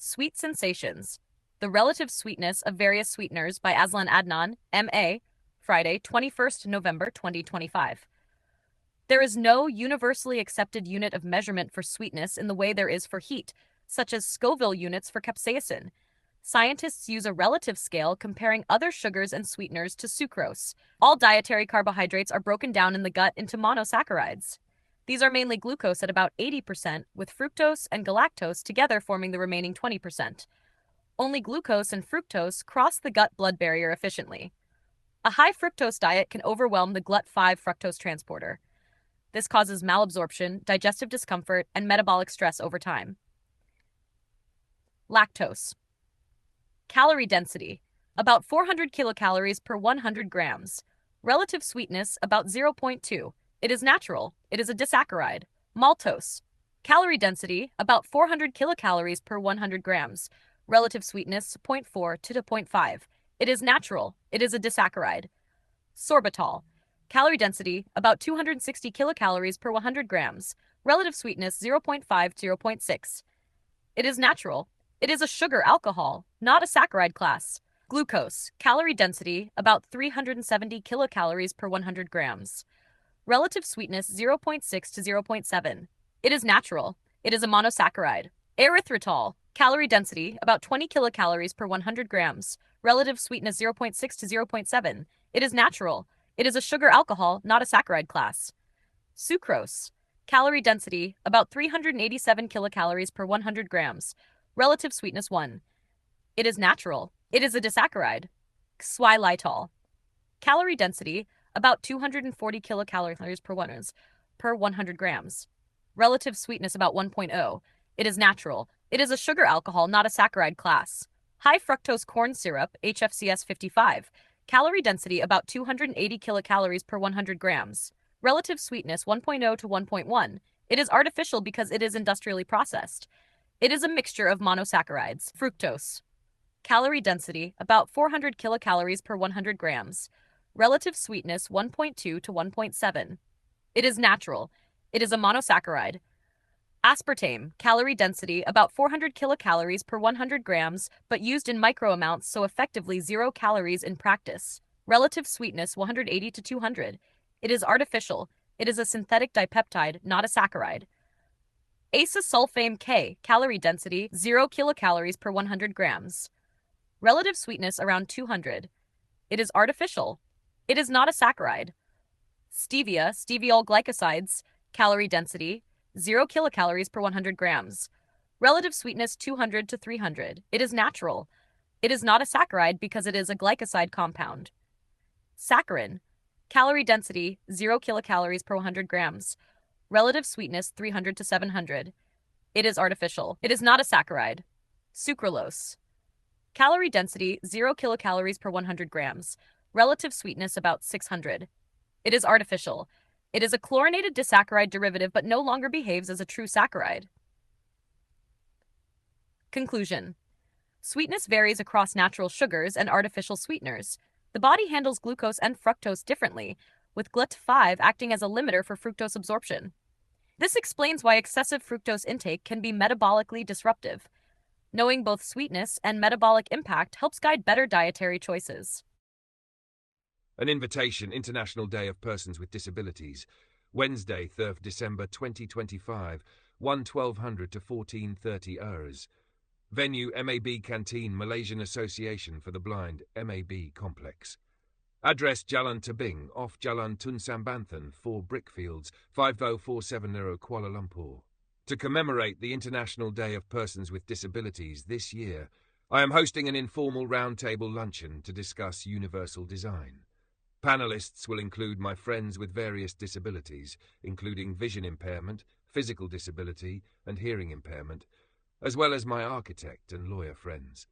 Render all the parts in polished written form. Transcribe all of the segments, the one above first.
Sweet Sensations: The Relative Sweetness of Various Sweeteners by AZLAN ADNAN, M.A., Friday, 21st November 2025. There is no universally accepted unit of measurement for sweetness in the way there is for heat, such as Scoville units for capsaicin. Scientists use a relative scale comparing other sugars and sweeteners to sucrose. All dietary carbohydrates are broken down in the gut into monosaccharides. These are mainly glucose at about 80%, with fructose and galactose together forming the remaining 20%. Only glucose and fructose cross the gut-blood barrier efficiently. A high-fructose diet can overwhelm the GLUT5 fructose transporter. This causes malabsorption, digestive discomfort, and metabolic stress over time. Lactose. Calorie density: about 400 kilocalories per 100 grams. Relative sweetness: about 0.2. It is natural. It is a disaccharide. Maltose. Calorie density: about 400 kilocalories per 100 grams. Relative sweetness: 0.4 to 0.5. It is natural. It is a disaccharide. Sorbitol. Calorie density: about 260 kilocalories per 100 grams. Relative sweetness: 0.5 to 0.6. It is natural. It is a sugar alcohol, not a saccharide class. Glucose. Calorie density: about 370 kilocalories per 100 grams. Relative sweetness: 0.6 to 0.7. It is natural. It is a monosaccharide. Erythritol. Calorie density: about 20 kilocalories per 100 grams. Relative sweetness: 0.6 to 0.7. It is natural. It is a sugar alcohol, not a saccharide class. Sucrose. Calorie density: about 387 kilocalories per 100 grams. Relative sweetness: 1. It is natural. It is a disaccharide. Xylitol. Calorie density: about 240 kilocalories per 100 grams. Relative sweetness: about 1.0. It is natural. It is a sugar alcohol, not a saccharide class. High-fructose corn syrup, HFCS 55. Calorie density: about 280 kilocalories per 100 grams. Relative sweetness: 1.0 to 1.1. It is artificial because it is industrially processed. It is a mixture of monosaccharides. Fructose. Calorie density: about 400 kilocalories per 100 grams. Relative sweetness: 1.2 to 1.7. It is natural. It is a monosaccharide. Aspartame. Calorie density: about 400 kilocalories per 100 grams, but used in micro amounts, so effectively 0 calories in practice. Relative sweetness: 180 to 200. It is artificial. It is a synthetic dipeptide, not a saccharide. Acesulfame K. Calorie density: 0 kilocalories per 100 grams. Relative sweetness: around 200. It is artificial. It is not a saccharide. Stevia, steviol glycosides. Calorie density: 0 kilocalories per 100 grams. Relative sweetness: 200 to 300. It is natural. It is not a saccharide because it is a glycoside compound. Saccharin. Calorie density: 0 kilocalories per 100 grams. Relative sweetness: 300 to 700. It is artificial. It is not a saccharide. Sucralose. Calorie density: 0 kilocalories per 100 grams. Relative sweetness: about 600. It is artificial. It is a chlorinated disaccharide derivative but no longer behaves as a true saccharide. Conclusion: Sweetness varies across natural sugars and artificial sweeteners. The body handles glucose and fructose differently, with GLUT5 acting as a limiter for fructose absorption. This explains why excessive fructose intake can be metabolically disruptive. Knowing both sweetness and metabolic impact helps guide better dietary choices. An invitation: International Day of Persons with Disabilities, Wednesday, 3rd December 2025, 1200 to 14:30 hours. Venue: MAB Canteen, Malaysian Association for the Blind, MAB Complex. Address: Jalan Tebing, off Jalan Tun Sambanthan, 4 Brickfields, 50470 Kuala Lumpur. To commemorate the International Day of Persons with Disabilities this year, I am hosting an informal roundtable luncheon to discuss universal design. Panelists will include my friends with various disabilities, including vision impairment, physical disability, and hearing impairment, as well as my architect and lawyer friends.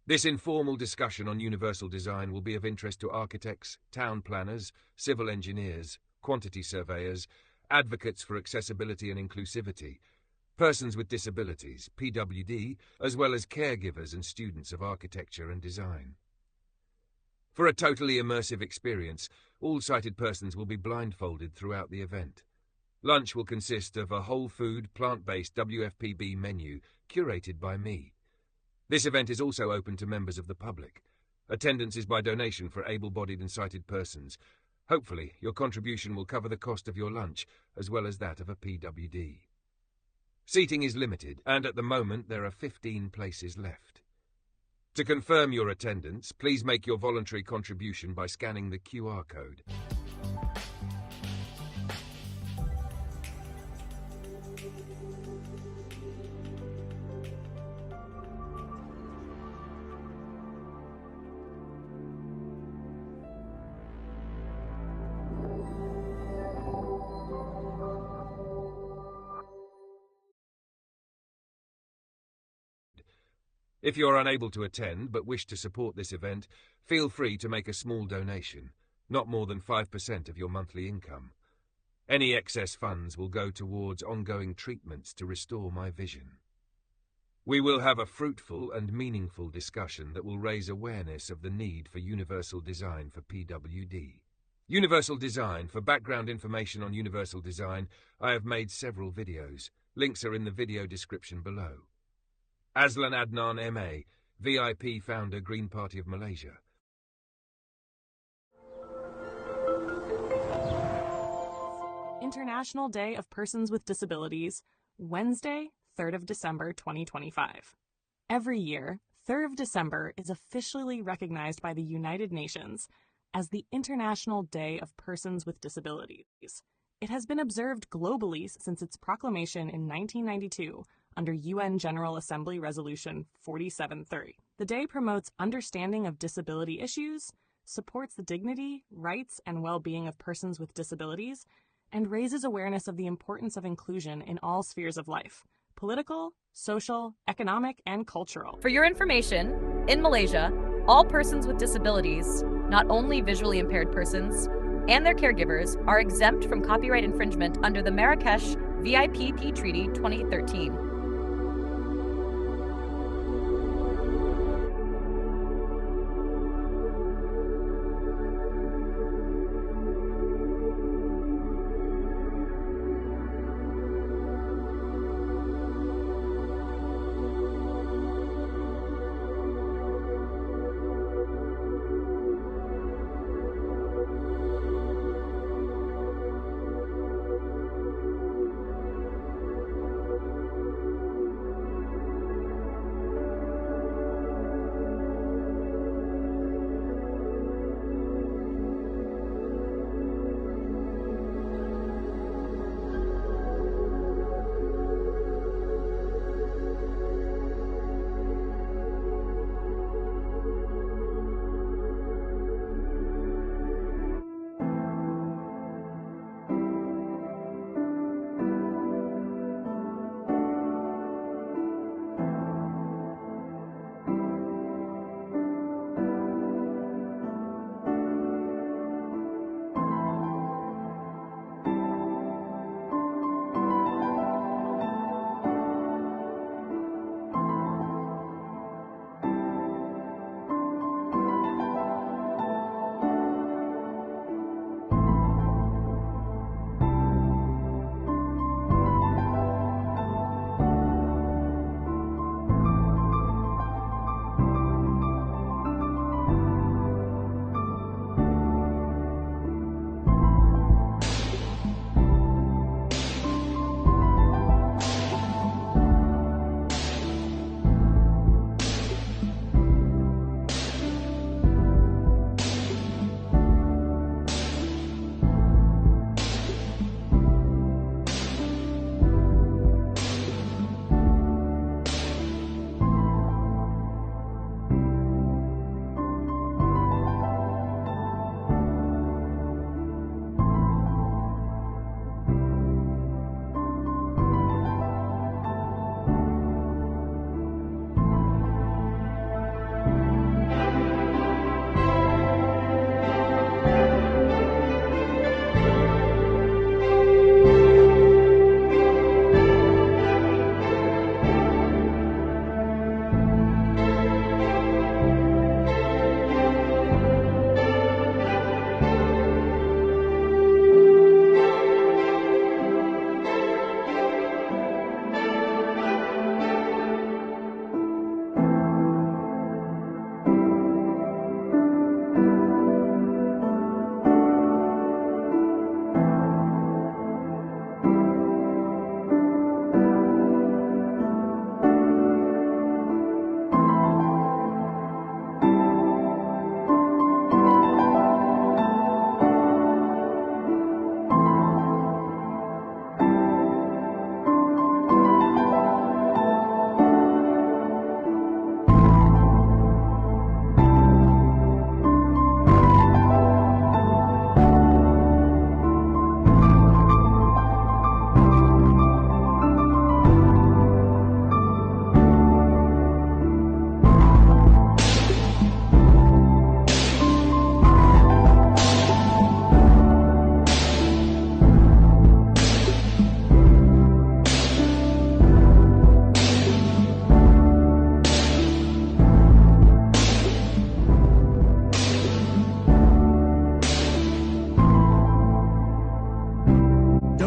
This informal discussion on universal design will be of interest to architects, town planners, civil engineers, quantity surveyors, advocates for accessibility and inclusivity, persons with disabilities, PWD, as well as caregivers and students of architecture and design. For a totally immersive experience, all sighted persons will be blindfolded throughout the event. Lunch will consist of a whole food, plant-based WFPB menu curated by me, This event is also open to members of the public. Attendance is by donation for able-bodied and sighted persons. Hopefully, your contribution will cover the cost of your lunch, as well as that of a PWD. Seating is limited, and at the moment there are 15 places left. To confirm your attendance, please make your voluntary contribution by scanning the QR code. If you are unable to attend but wish to support this event, feel free to make a small donation, not more than 5% of your monthly income. Any excess funds will go towards ongoing treatments to restore my vision. We will have a fruitful and meaningful discussion that will raise awareness of the need for universal design for PWD. Universal design. For background information on universal design, I have made several videos. Links are in the video description below. AZLAN Adnan MA, VIP founder, Green Party of Malaysia. International Day of Persons with Disabilities, Wednesday, 3rd of December 2025. Every year, 3rd of December is officially recognized by the United Nations as the International Day of Persons with Disabilities. It has been observed globally since its proclamation in 1992 under UN General Assembly Resolution 4730. The day promotes understanding of disability issues, supports the dignity, rights, and well-being of persons with disabilities, and raises awareness of the importance of inclusion in all spheres of life: political, social, economic, and cultural. For your information, in Malaysia, all persons with disabilities, not only visually impaired persons, and their caregivers are exempt from copyright infringement under the Marrakesh VIPP Treaty 2013.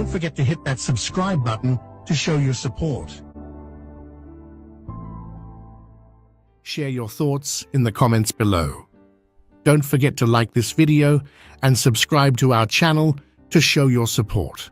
don't forget to hit that subscribe button to show your support. Share your thoughts in the comments below. Don't forget to like this video and subscribe to our channel to show your support.